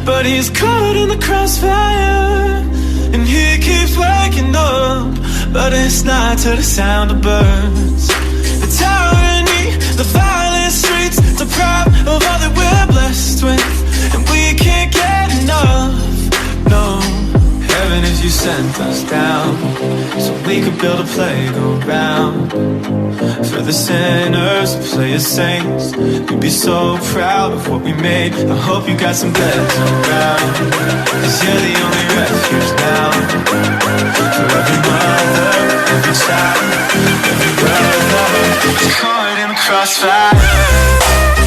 but he's caught in the crossfire. And he keeps waking up, but it's not to the sound of birds. The tyranny, the violent streets, deprived of all that we're blessed with, and we can't get enough, no. Heaven if you sent us down, so we could build a playground for the sinners to play as saints. We'd be so proud of what we made. I hope you got some beds around, 'cause you're the only refuge now, for every mother, every child, every brother caught in the crossfire.